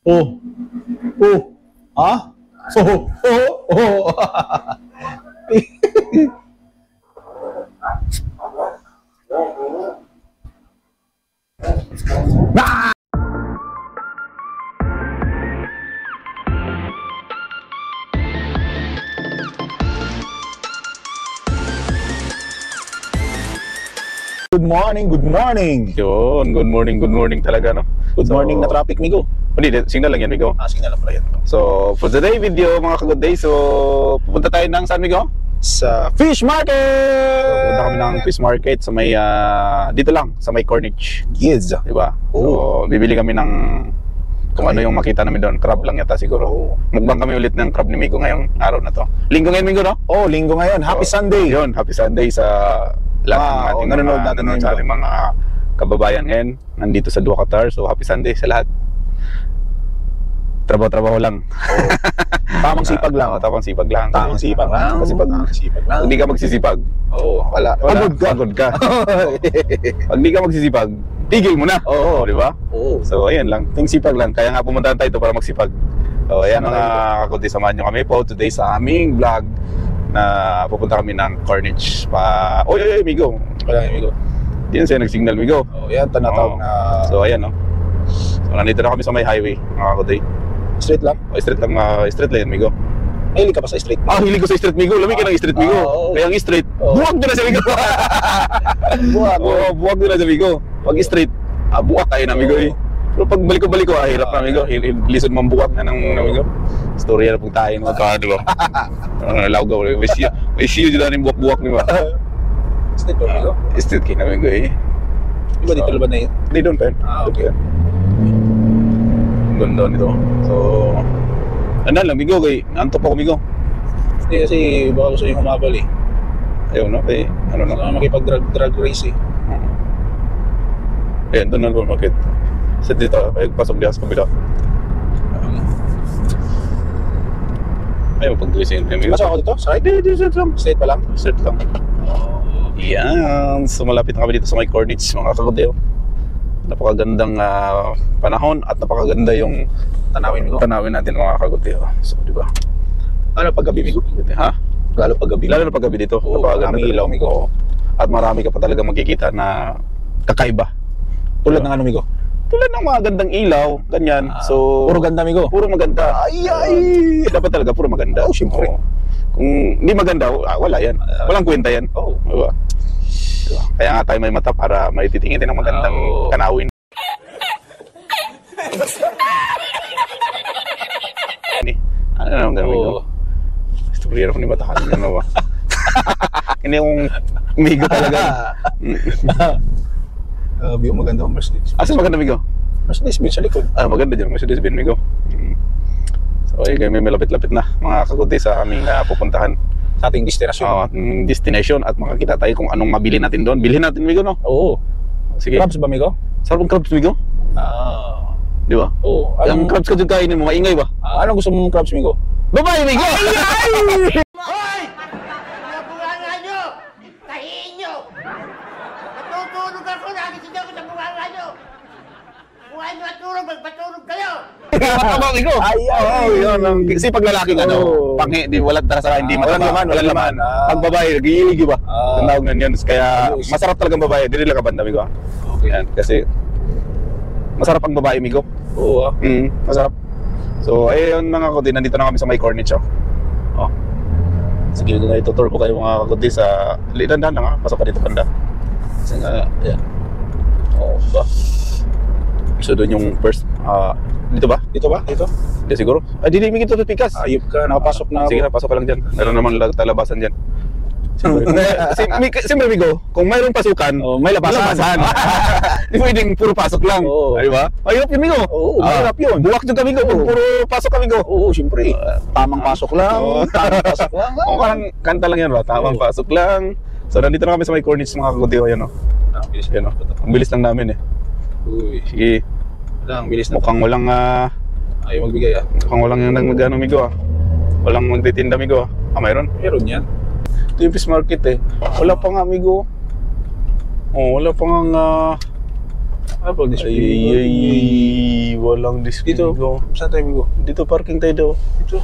Oh, oh, ah, oh, oh, oh. Ah! Good morning, good morning. Yun, good morning talaga, no? Good morning na traffic, Migo. Hindi, signal lang yan, Migo. Signal lang pala yan. So, for today video, mga ka-good day, so, pupunta tayo ng saan, Migo? Sa fish market! So, pupunta kami ng fish market sa may, dito lang, sa may Corniche. Yes. Diba? So, bibili kami ng, kung ano yung makita namin doon, crab lang yata siguro. Mukbang kami ulit ng crab ni Migo ngayong araw na to. Linggo ngayon, Migo, no? Oh, linggo ngayon. Happy Sunday. Yun, happy Sunday sa lahat ng ating nanonood natin ngayon sa ating mga kababayan ngayon. Nandito sa Dua Qatar, so happy Sunday sa lahat. Trabaho-trabaho lang. Tamang sipag lang. Tamang sipag lang. Tamang sipag lang. Kasi pag hindi ka magsisipag, wala. pagod ka. Pag hindi ka magsisipag, tigil mo na. Oo. Di ba? Oo. So, ayan lang. Ting sipag lang. Kaya nga pumuntahan tayo ito para magsipag. So, ayan mga kakundi, samahan nyo kami po today sa aming vlog na pupunta kami ng Corniche pa. Oy, Migo. Wala yung Migo. Diyan siya nag-signal, Migo. Oh, yan, tanatawag na. So, ayan, no. So, nandito na kami sa may highway, mga kakundi. Straight lang? Straight lang yan, Migo. Mahilig ka pa sa street? Hilig ko sa street, Migo. Lamig ka ng street, Migo. Kaya ang street, buwag doon na sa Migo. Buwag doon na sa Migo. Pag street, buwag tayo na, Migo. Pero pag balik ko, hirap na, Migo. Lisod mong buwag na ng Migo. Storya na pag tayo mga di ba? Lawgaw. May siyo dito na yung buwak-buwak, di ba? Street ba, Migo? Street kayo na, Migo, Iba dito laban na yun? Hindi doon pa yun. Okay. Ganda nito. So, ano lang, Migo, kay antok ako, Migo. Hindi kasi baka gusto yung humabal eh. Ayaw, no? Kay, ano na. Gusto makipag-drag race eh. Ayan, doon na naman market. Sa dito, ay pasok diyan sa kabila. Ayaw, pag-dressing. Pasok ako dito? Sa right? Hindi, straight lang. Straight pa lang? Straight lang. Yan. So, malapit na kami dito sa may Corniche, mga kakudeo. Napakagandang panahon at napakaganda yung tanawin natin, mga kakudeo. So, di ba? Ano pag gabi, Migo? Ha? Lalo pag gabi. Lalo na pag gabi dito. Marami ilaw, Migo. At marami ka pa talaga makikita na kakaiba. Tulad ng ano, Migo? Tulad ng mga gandang ilaw, ganyan. So, puro ganda, Migo? Puro maganda. Ay! Dapat talaga puro maganda. Oh, siyempre. Kung hindi maganda, wala yan. Walang kwenta yan. Diba? Kaya nga tayo may mata para maititingin din ang magandang tanawin. Ano naman gano'n, Migo? Istorya ko ni mata kanina, ano ba? Hindi akong Migo talaga. Yung maganda ang Mercedes. Asa maganda, Migo? Mercedes-Benz sa likod. Maganda dyan, Mercedes-Benz, Migo. So, ay, may malapit-lapit na mga kakunti sa aming pupuntahan. Sa ating destinasyon. Destination at makakita tayo kung anong mabili natin doon. Bilhin natin, Migo, no? Oo. Sige. Crabs ba, Migo? Sarap ang crabs, Migo? Di ba? Oo. Ang crabs ka dyan kainin mo, maingay ba? Anong gusto mong crabs, Migo? Babae, Migo! Hoy! Nabunganga nyo! Tahiin nyo! Natutulog ako, nagising ako sa bunganga nyo! Kung ay matulog, magpatulog kayo! Mataba, Migo! Yun. Sipag lalaki ka, no? Panghi, walang tarasa, hindi mataba. Walang laman. Pag babae, nag-iiligi ba? Tandawag na yan. Kaya masarap talagang babae. Dili lang ka banda, Migo. Yan, kasi masarap ang babae, Migo. Oo. Masarap. So, ayun mga kakundi, nandito na kami sa may Corniche. Sige, itutur ko kayo mga kakundi sa lidandan lang, pasok ka dito banda. Kasi nga, yan. Ba? So, doon yung first, dito ba? Dito ba? Dito? Hindi siguro. Hindi may ito pikas. Ayup ka, nakapasok na ako. Sige na, pasok ka lang dyan. Meron naman talabasan dyan. Siyempre, Migo, kung mayroong pasukan, may labasan. Di pwedeng puro pasok lang. Di ba? Ayop yun, Migo. Oo, mahirap yun. Buwak dyan ka, Migo. Puro pasok ka, Migo. Oo, siyempre. Tamang pasok lang. Tamang pasok lang. Parang kanta lang yan ba? Tamang pasok lang. So, nandito na kami sa may Corniche, mga kakudiyo. Yan, Yan, ang bilis lang namin, Uy. Sige. Ang bilis na. Mukhang walang, ayaw magbigay, mukhang walang yung nagmagano, Migo, Walang magtitinda, Migo, Mayroon? Meron yan. Ito yung fish market, Wala pa nga, Migo. Wala pa nga, Ano ba this? ay, walang Dito. disco. Saan tayo, Migo? Dito parking tayo daw. Dito.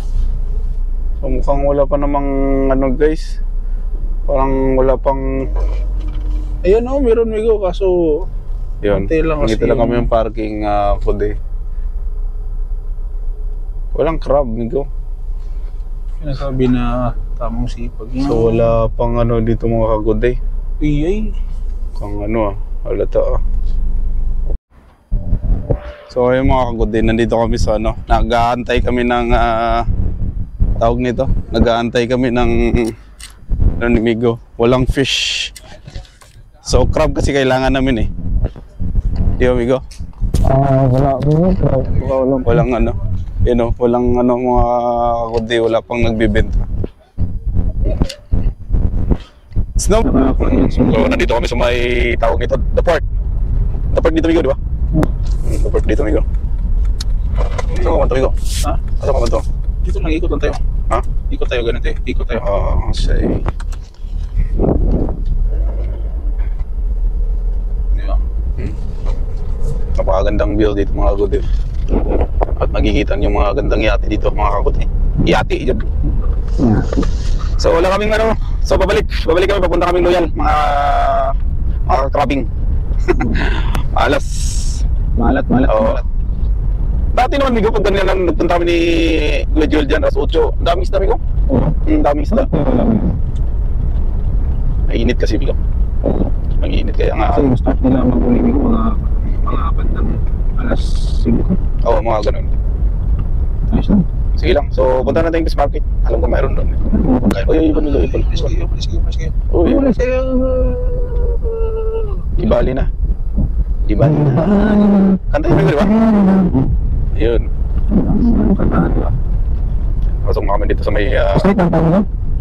So mukhang wala pa namang ano guys. Parang wala pang... Ayan o, meron, Migo. Kaso, Yun, konti lang kasi dito lang yung- kami yung parking kundi. Walang crab, Migo. sinasabi na tamang sipag na. So wala pang ano dito mga kaguday. Iyay. Kung ano halata So ayun mga kaguday, nandito kami sa ano, nag-aantay kami ng tawag nito, nag-aantay kami ng ano ni Migo, walang fish. So crab kasi kailangan namin eh. Di ba Migo? Wala. Walang ano, walang ano mga kaguday, wala pang nagbibenta. Snow. So nandito kami sa may tawag nito, the park. The park dito Migo, di ba? The park dito Migo. Saan ka man to Migo? Ha? Saan ka man to? Dito lang, ikot lang tayo. Ha? Ikot tayo, ganito eh. Ikot tayo. Say. Di ba? Napakagandang view dito mga kaguday. At makikita niyo mga gandang yate dito mga kaguday. Yate yun. So wala kaming ano. So babalik kami, papunta kaming Loyal mga crabbing. Alas. Malat. Oo. Dati naman Migo, pag ganyan nagpunta kami ni Kuya Joel dyan, alas 8, ang daming isda Migo. Ang daming isda. Mainit kasi Migo. Mag-iinit kaya nga. Kasi start nila mag-uli, Migo, mga bandang alas 5. Oo, mga ganun. Ayos lang. Sige lang. So punta natin yung fish market. Alam ko mayroon doon. Uy, ipon Migo, ipon. Let's go. Uy, Ibali na. Ibali na. Kanta yun Migo, di ba? Ayun. Pasok na kami dito sa may...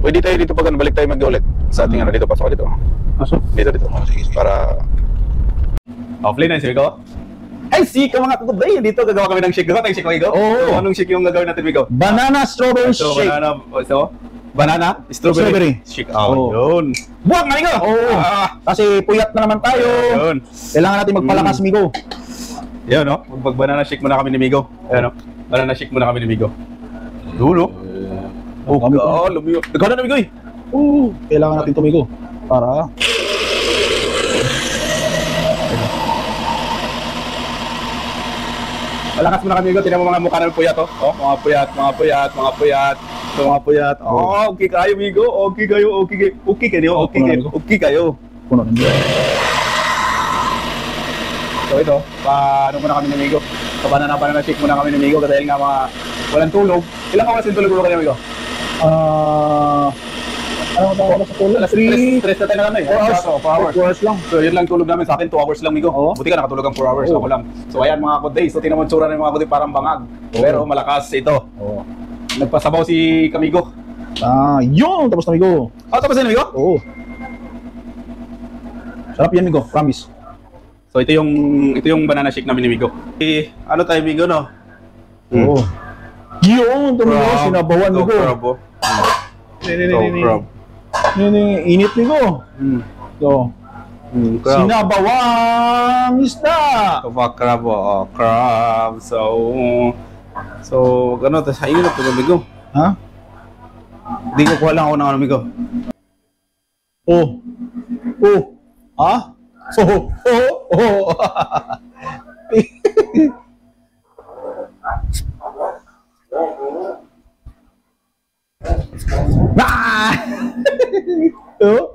Pwede tayo dito pag balik tayo mag-ulit. Sa ating ano dito, pasok dito. Pasok. Dito. Para... Offline na si Migo? Ay, sika mga kaguday! Dito gagawa kami ng shake. Gagawa tayong shake, Migo? Oo. Anong shake yung gagawin natin, Migo? Banana strawberry So, shake. banana, strawberry. Shake. Oo. Yun. Buwag na, Migo! Oo. Kasi puyat na naman tayo. Yun. Kailangan natin magpalakas, Migo. Yan, no? Mag-banana shake muna kami ni Migo. Ayan, no? Banana shake muna kami ni Migo. Dulo. Oh, kami po. lumiyo. Ikaw na, Migo, eh. Oo. Kailangan natin tumigo. Para... Malakas muna kami, Migo. Tingnan mo mga mukha namin puyat, oh. Oh, mga puyat. So, mga puyat. Oh, okay kayo, Migo. Okay kayo. Okay kayo. Puno ng Migo. So, ito. Paano muna kami ni Migo? So, banana shake muna kami ni Migo. Dahil nga mga walang tulog. Ilang oras yung tulog mo kanina, Migo? Ano ba sa tulog? Alas 3 na tayo na kami. 4 hours. 4 hours. 4 hours lang. So yun lang tulog namin sa akin, 2 hours lang Migo. Oo. Buti ka nakatulog ang 4 hours, Oo. ako lang. So ayan mga kuday, so tingnan mo ang tsura ng mga kuday parang bangag. Oo. Pero malakas ito. Oo. Nagpasabaw si Kamigo. Yun! Tapos na, Migo. Tapos na Migo? Oo. Sarap yan, Migo. Promise. So ito yung banana shake namin ni Migo. Ano tayo Migo, no? Oo. Yun! Ito, Migo. Sinabawan, Migo. Crab, oh. Crab. Init, Migo. So, Crab. sinabawang isda. Crab, oh. Crab. So, ano, tapos ayun na ito, Migo. Ha? Hindi ko kuha lang ako ng ano, Migo. Oh. Ha? Oh. Ah! Oh.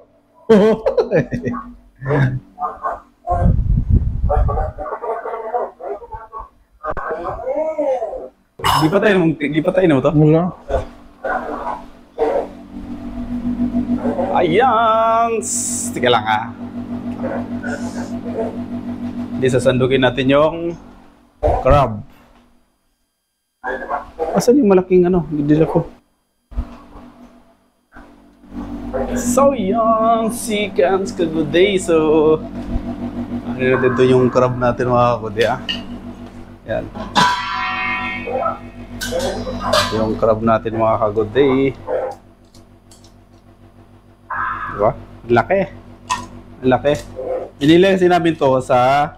Di pa tayo mo to? Wala. Ayan! Sige lang ha. Hindi sasandukin natin yung crab. Asan yung malaking ano? Dila ko. So yan, si Cams Kaguday. So, ano na dito yung crab natin mga kaguday ah. Yan. Yung crab natin mga kaguday. Diba? Laki. Laki. Inilay kasi namin to sa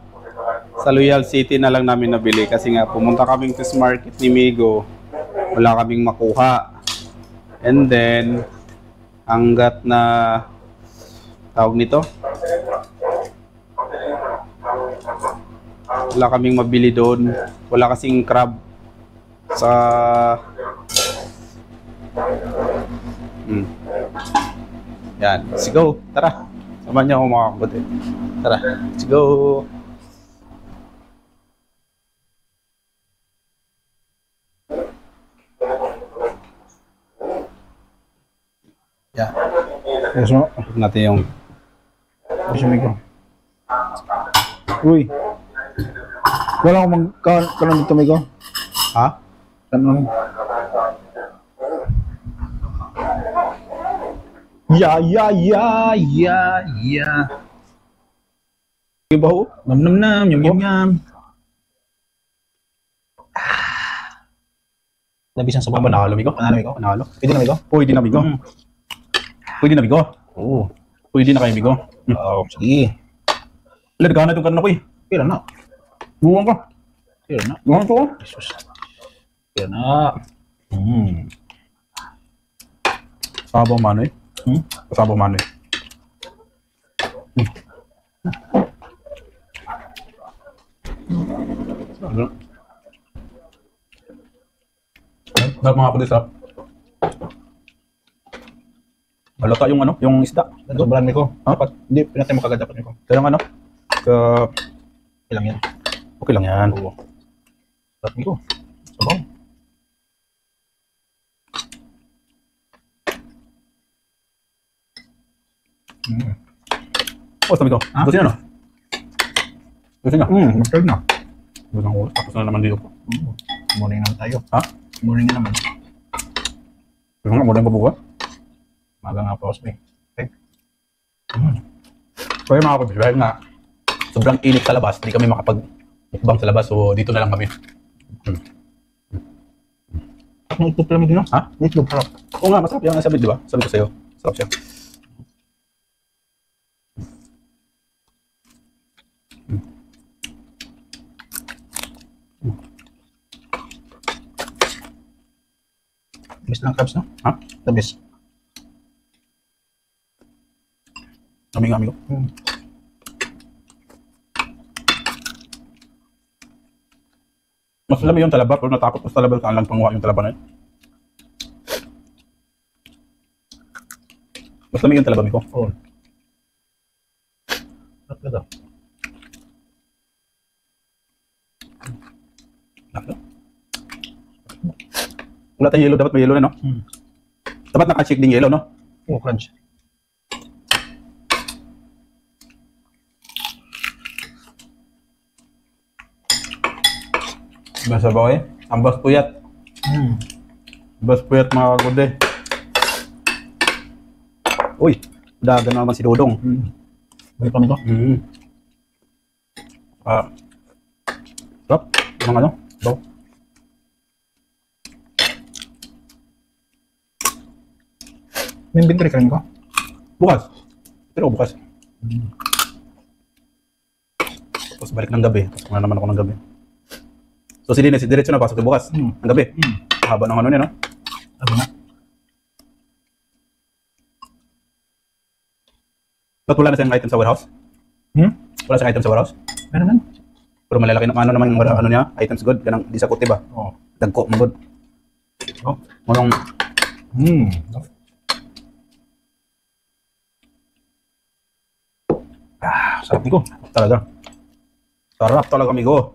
Sa Loyal City na lang namin nabili kasi nga pumunta kaming fish market ni Migo. Wala kaming makuha. And then, hanggat na tawag nito, wala kaming mabili doon. Wala kasing crab sa yan, let's go. Tara. Samahan niyo ako mga kabuti. Tara, let's go. Yan. Yes, mo. Tignan natin yung Yes, amigo. Uy. Wala akong kanon dito, amigo. ha? Kanon. Ya. Yung baho? Nam, yum. Nabisan sa baba. Panalo, amigo? Panalo. Pwede na, amigo? Pwede na, amigo. Pwede na, amigo. Oo. Pwede na kayo, amigo. Oo, sige. Larga na itong kanon ako eh. Pira na. Buwang ka. Pira na. Buwang ko. Jesus. Pira na. Sabaw mano eh. Sabaw mano eh. Sarap mga kapatid, sarap. Malata yung ano, yung isda. Sobrang, amigo. Ha? Dapat, hindi, pinatay mo kagad dapat, amigo. Kaya lang ano, Ilang yan. okay lang yan. Oo. Sarap, amigo. Sabaw. Oh, sabi ko, gusto niya no? Gusto niya? Masarap na. Gusto ko, tapos na naman dito. Morning naman tayo. Ha? Morning na naman. Gusto nga, muna yung babuka. Maga nga pa, Osme. Kaya mga kapatid, dahil nga, sobrang init sa labas, hindi kami makapag-mukbang sa labas, so dito na lang kami. Ang itlog pala, amigo, no? Ha? Itlog, sarap. Oo nga, masarap yung sabi, di ba? Sabi ko sa'yo, sarap siya. Tabis lang crabs, no? Ha? Tabis. Amigo, amigo. Mas alam yung talaba, pero natakot ko sa talaba ka lang panguha yung talaba na yun. Mas lamig yung talaba, amigo. Oo. Sarap ka daw. Wala tayong yellow, dapat may yellow na, no? Dapat naka-check din yellow, no? Oo, crunch. Basta ba eh? Ambas puyat. Ambas puyat mga kagude. Uy, dagan naman si Dodong. Balik kami to. Sarap. Mga ano? Daw. May inventory ka rin ko. Bukas. Pero bukas. Tapos balik ng gabi. Tapos naman ako ng gabi. So si Dines, diretso na pasok sa bukas. Ang gabi. Haba ng ano niya, no? Sabi nga. Ba't wala na siyang item sa warehouse? Wala siyang item sa warehouse? Meron nan. Pero malalaki ng ano naman yung ano niya, items good. Ganang di sa kuti ba? Oo. Dagko, mo good. Oh, mulong sarap niko. Talaga. Sarap talaga, amigo.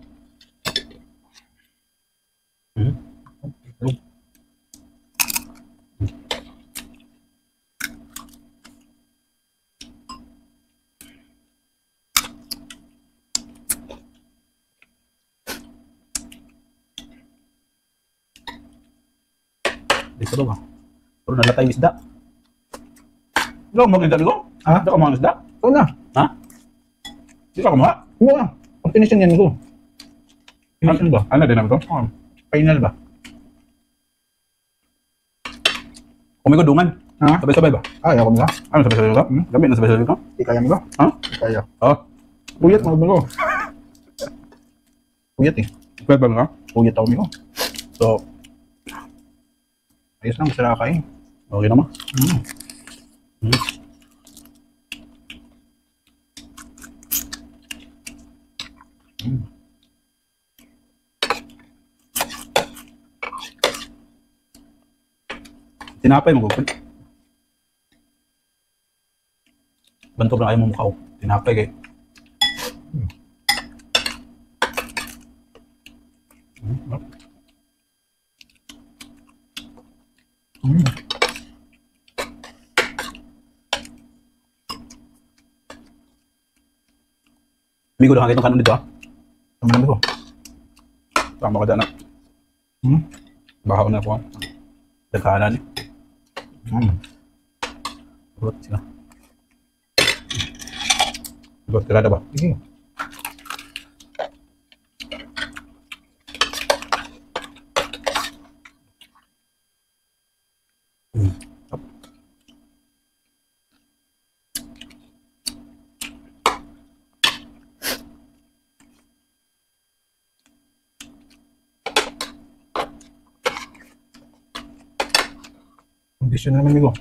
Dito daw ba? Pero nalatay yung isda. Hindi ako mag-isda, amigo? Ha? Hindi ako mag-isda? Oo na. Ha? Hindi ka kumuha? Oo na. Ang finishin yan ko. Finishin ba? Ano din, amigo? Oo. Final ba? Kumigo dungan. Ha? Sabay-sabay ba? Ayaw ko nila. Ano sabay-sabay ka? Gabi na sabay-sabay ka? Di kaya nila. Ha? Di kaya. Oh. Puyat mga bago. Puyat eh. Pwede ba nga? Puyat ako Migo. So, ayos lang, masarap kain. Okay naman. Tinapay mo, Gugol. Bantog na kayo mo mukha ko. Tinapay kayo. Migo, lang itong kanon dito ah. Ang dami ko. Tama ka dyan ah. Bahaw na po ah. Dagkanan eh. Urot sila. Urot, tirada ba? Sige. Kondisyon na naman Migo.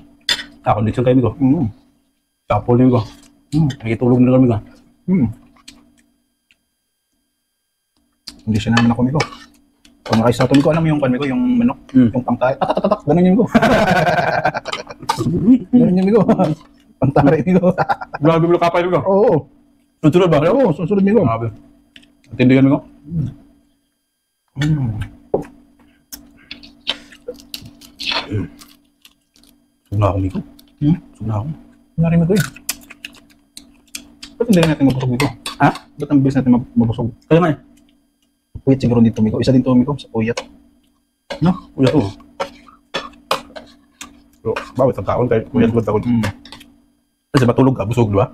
Kondisyon kayo, Migo. Tapol niyo, Migo. Nakitulog na kami, Migo. Kondisyon na naman ako Migo. Pag nakaisa ito Migo, alam mo yung kan Migo, yung manok, yung pangtay. Tatak, ganun yun Migo. Ganun yun Migo. Pangtari Migo. Grabe mo kapay, Migo. Oo. Susunod ba? Oo, susunod Migo. Grabe. Tindigan, Migo. Sug na ako, Migo. Sug na ako. Nangyari Migo eh. Ba't hindi natin mabusog Migo? Ha? Ba't ang bilis natin mabusog? Kaya nga eh. Puyat siguro dito Migo. Isa din to Migo sa puyat. No? Uyat ko. So, bawat ang taon kayo. Uyat ko taon. Kasi matulog ka, busog, di ba?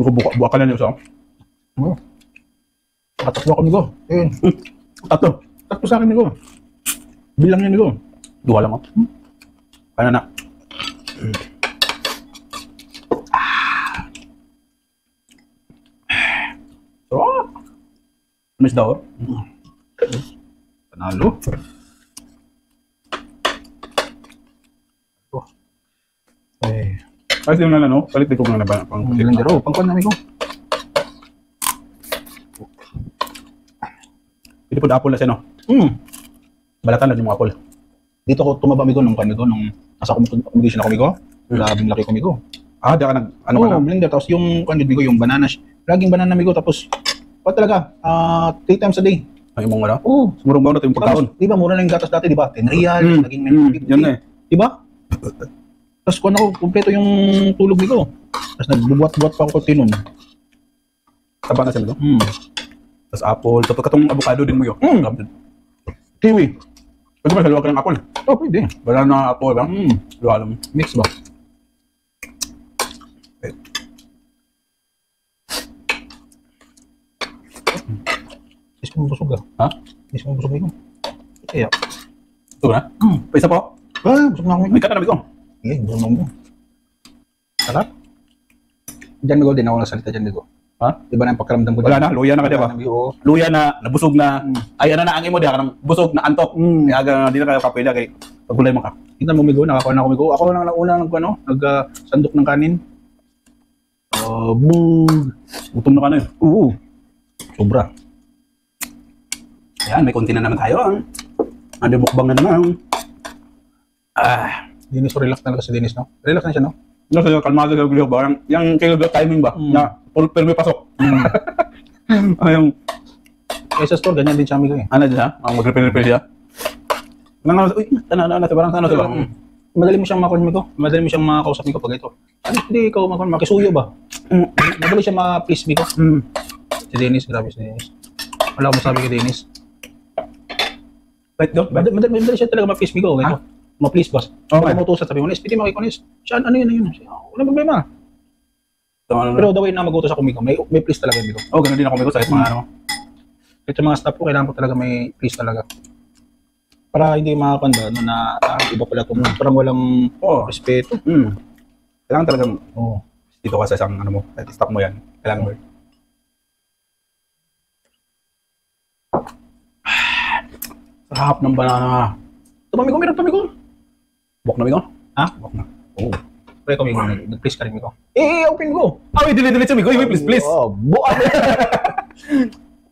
Buka ka na niyo sa Oo. Nakatakbo ako Migo. Ayun. Tatlo. Takbo sa akin Migo. Bilang niya Migo. Dua lang ako. Kaya na. Sarap. Miss daw. Panalo. Eh, Ay, sino na no? Palit ko na ba? Pang bilang daro. Pangkon na Migo. Hindi po apple na siya, no? Balatan na yung mga apple. Dito ko tumaba Migo nung Migo nung nasa accommodation ako Migo. Labing laki ko Migo. Ah, di ka nag... Ano Oo, ka na? blender. Tapos yung Migo, yung banana. Laging banana Migo. Tapos, what talaga? 3 times a day. Ay, mong wala? Oo. Siguro ba na ito yung pagkaon? Tapos, di ba, mura na yung gatas dati, di ba? 10 real, naging 50. Yan na eh. Di ba? Tapos kung ako, kumpleto yung tulog Migo. Tapos nagbubuhat-buhat pa ako tinon. Taba na siya, no? Tapos apple. Tapos katong avocado din mo yun. Kiwi. Pwede ba haluwa ka ng apple? Oh, pwede. Banana apple ba? Haluwa alam. Mix ba? Is ko busog ah. Ha? Is ko busog Migo. Kaya. Ito na? Pa isa po? Busog na ako Migo. May katanamig ko. Eh, busog na ako Migo. Sarap. Diyan Migo, din ako nasalita dyan Migo. Ha? Diba na yung pagkaramdam ko Wala na, luya na ka, di ba? Oo. Luya na, nabusog na. Ay, ano na ang imo di ka nang busog na antok. Kaya di na kayo kapwede kay pagulay mo ka. Kita mo Migo, nakakuha na ako Migo. Ako lang una sandok ng kanin. Gutom na ka na yun. Oo. Sobra. Ayan, may konti na naman tayo. Ano mukbang na naman. Dennis, relax talaga si Dennis, no? Relax na siya, no? Ano sa'yo, kalmado ka gulo ba? Yung kayo timing ba? Na full pero may pasok. Ayong, Kaya sa store, ganyan din siya, amigo eh. ano dyan ha? Mag-repair siya. Uy, parang ano sila? Madali mo siyang makon ko. Madali mo siyang makausap ko pag ito. Ano, hindi ikaw makon, makisuyo ba? Madali siya ma-please ko. Si Dennis, grabe si Dennis. Wala akong masabi kay Dennis. Right, don't? Madali siya talaga ma-please ko. Ito. Ma-please boss. Okay. Pag umutusan, sabi mo, SPD mo kay Konis. Siya, ano yun? Wala problema. Pero the way na mag-utos ako, may please talaga, amigo. Oh, ganun din ako may sa mga ano. Ito mga staff ko, kailangan ko talaga may please talaga. Para hindi makakanda, no, na iba pala ito. Parang walang respeto. Kailangan talagang Oo. dito ka sa isang ano mo, at stop mo yan. Kailangan mo. Sarap ng banana. Ito, Migo, meron pa, Migo. Bok na, Migo? Ha? Bok na. Oo. Pre ko, Migo. Nag-please ka rin, Migo. Open ko. Wait, delete Migo. Please. Oh, buwan.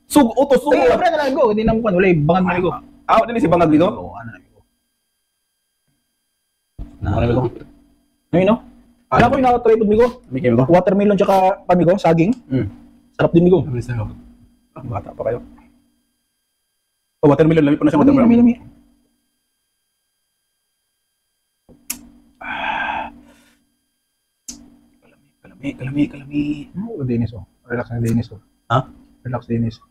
Sugo. Pre, pre na lang, Migo. Hindi na mo wala bangag na, Migo. Dili si Bangag, Migo? Oo, ano na, Migo. Ano, Migo? Ano yun, no? Wala ko yung nakatry ito, Migo. Migo? Watermelon tsaka pa, Migo, saging. Sarap din, Migo. Bata pa kayo. Oh, watermelon. Lami po na siya watermelon. Lami. Kalami. Oh, Dennis, oh. Relax na, Dennis, oh. Ha? Relax, Dennis.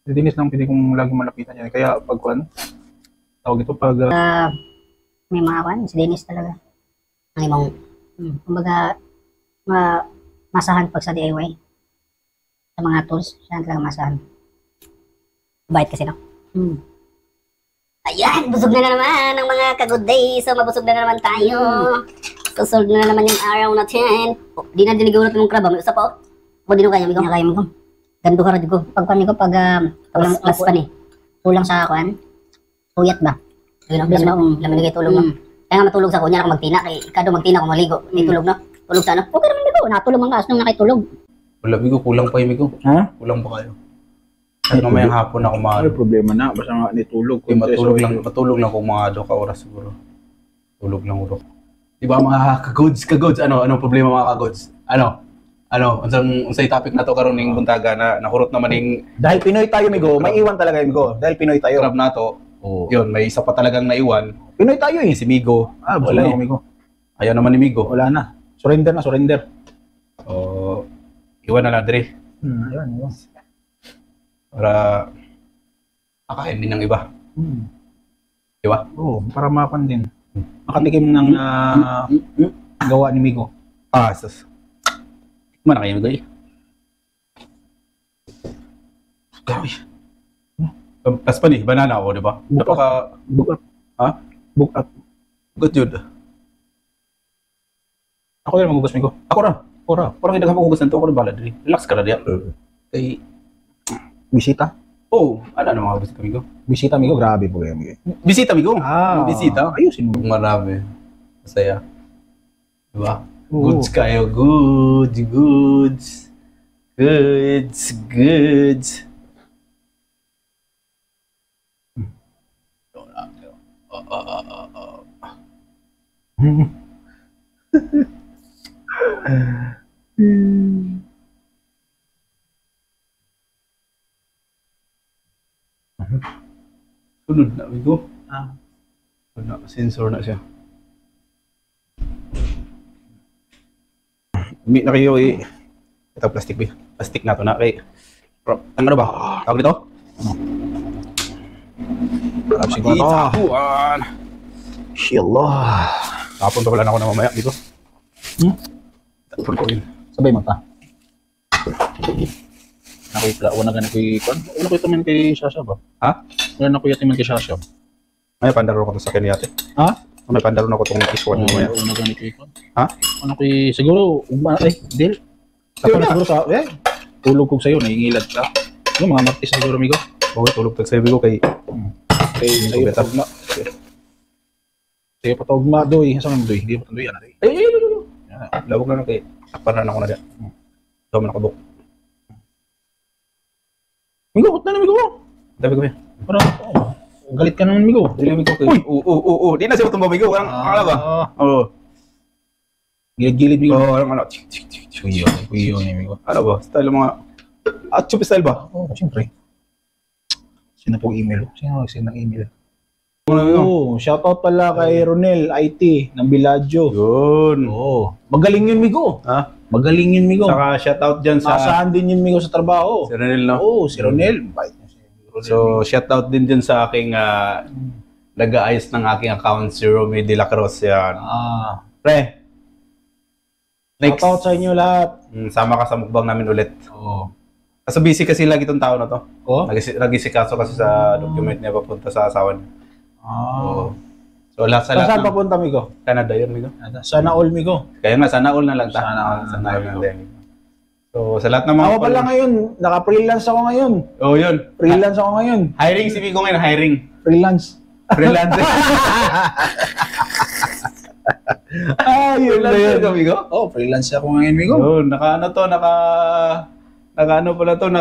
Si Dennis lang pwede kong lagi malapitan yan. Kaya pag kuwan, tawag ito pag... May mga kwan, si Dennis talaga. Ang imong, kumbaga, masahan pag sa DIY. Sa mga tools, siya talaga masahan. Bait kasi, no? Ayan, busog na naman ang mga ka-good days. So, mabusog na naman tayo. Susunod na naman yung araw natin. Oh, di na dinigaw natin yung kraba. May isa pa, oh. Ako din kaya, Migo. Kaya, Migo. Gando ka rin, Migo. Pag kwan, Migo, pag last pa ni. Tulang sa kwan. Tuyat ba? Lamin kay tulog, no? Kaya nga matulog sa kunya ako magtina. Kaya ikado magtina kung maligo. May tulog, no? Tulog sa ano? Okay naman, Migo. Natulog ang kaas nung nakitulog. Wala, Migo. Kulang pa yung Migo. Ha? Kulang pa kayo. At mamayang hapon ako Ano problema na? Basta nga nitulog. Matulog lang kung mga 2 oras siguro. Tulog lang uro. Diba mga kagods? Ano problema mga kagods? Unsay topic na to karon ning buntaga na nakurot naman ning Dahil Pinoy tayo, Migo. May iwan talaga, Migo. Dahil Pinoy tayo. crab na to. Yun, may isa pa talagang naiwan. Pinoy tayo, eh. Si Migo. Wala, Wala, Migo. Ayaw naman ni Migo. Wala na. Surrender. Iwan na lang, Dre. Ayun, Migo. Para makain din ng iba. Diba? Oo, para makan din. Makatikim ng gawa ni Migo. Sus. Mana kayo, Migo, eh? Gawi. Pas pa ni, banana ako, di ba? Napaka... Book up. Ha? Book up. Good yun. Ako rin magugas, Migo. Ako ra. Parang hindi ka magugas nito. Ako rin bala, Dre. Relax ka na diyan. Kay... Bisita. Ano mga bisita, Migo? Bisita, Migo. Grabe po yan, Migo. Bisita, Migo? Bisita? Ayusin mo. Marami. Masaya. Diba? Oo. Goods kayo. Goods. Sunod na, Migo. Sunod na. Sensor na siya. Umi na kayo eh. Ito plastic ba? Plastic na to na kay. Ang ano ba? Tawag dito? Tapos ko na to. Inshallah. Tapon pa pala na ako na mamaya dito. Tapon ko rin. Sabay mata. Nakita ko na ganun kay Kwan. Una ko itaman kay Shasha ba? Ha? Una ko itaman kay Shasha. May pandaro ko to sa kanya yate. Ha? May pandaro na ko tong kiswan mo mamaya. Una ganun kay Kwan. Ha? Ano kay siguro deal. Tapos na siguro sa tulog ko sa'yo, nahingilad ka. Yung mga martis siguro, Migo. Okay, tulog tag sa ibigo kay Sa'yo patawag na. Sa'yo patawag na, Doy. Saan ang Doy? Hindi pa Doy, ano Doy? ay. Lawag na lang kay takpan na ako na diyan. Daw man nakabuk. Migo, ba't na Migo? Dabi ko ba? Parang, galit ka naman, Migo. Dili mi ko kay. Oo. Di na siya tumba Migo. Ang ala ba? Oo. Gilid-gilid, Migo. Oo, ang ano. Kuyo ni Migo. Ano ba? Style mga chup style ba? Oo, siyempre. Sino pong email? Sino nag-send ng email? Ano Oo, shoutout pala kay Ronel IT ng Villaggio. Yun. Oo. Magaling yun, Migo. Ha? Magaling yun, Migo. Saka shoutout dyan sa Nasaan din yun, Migo, sa trabaho. si Renel, no? Oo, si Ronel. Bait niya si Ronel. So, shoutout din dyan sa aking nag-aayos ng aking account, si Romy De La Cruz. Yan. Pre, next. Shoutout sa inyo lahat. Sama ka sa mukbang namin ulit. Oo. Kaso busy kasi lagi itong tao na to. Oh? Nagisikaso kasi sa document niya papunta sa asawa niya. Oo. So, lahat sa lahat Saan ng papunta, Migo? Canada yun, Migo. Sana all, Migo. Kaya nga, sana all na lang ta. Sana all na na lang, lang. So, sa lahat ng mga Ako pala ngayon, naka-freelance ako ngayon. Oh, yun. Freelance ako ngayon. Hiring si Migo ngayon, hiring. Freelance. Freelance. Yun na yun. Freelance ka, Migo? Oh, freelance ako ngayon, Migo. Oh, naka ano pala to,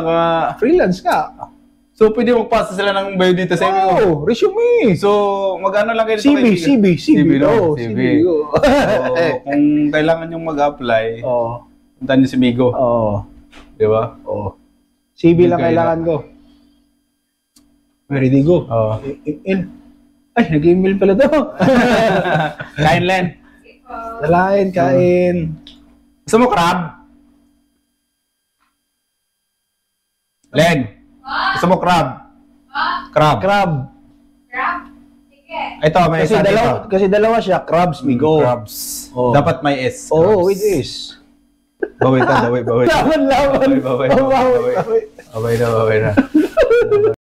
Freelance ka. So, pwede magpasa sila ng bio dito sa Migo. Oh, resume. So, mag-ano lang kayo dito CV, kay Migo? CV. no? Oh, CV. CV. Oh. So, kung kailangan nyo mag-apply, Oh. punta nyo si Migo. Oh. Di ba? Oh. CV lang Okay, kailangan ko. Ready go. Oh. Ay, nag-email pala to. Kain, Len. Dalain, kain. Gusto mo crab? Len. Gusto mo crab? Crab. Crab. Ito, may isa dito. Kasi dalawa siya, crabs, Migo. Crabs. Oh. Dapat may S. Oh, Crabs. it is. Baway. Laban. Baway. Bawi. Baway na.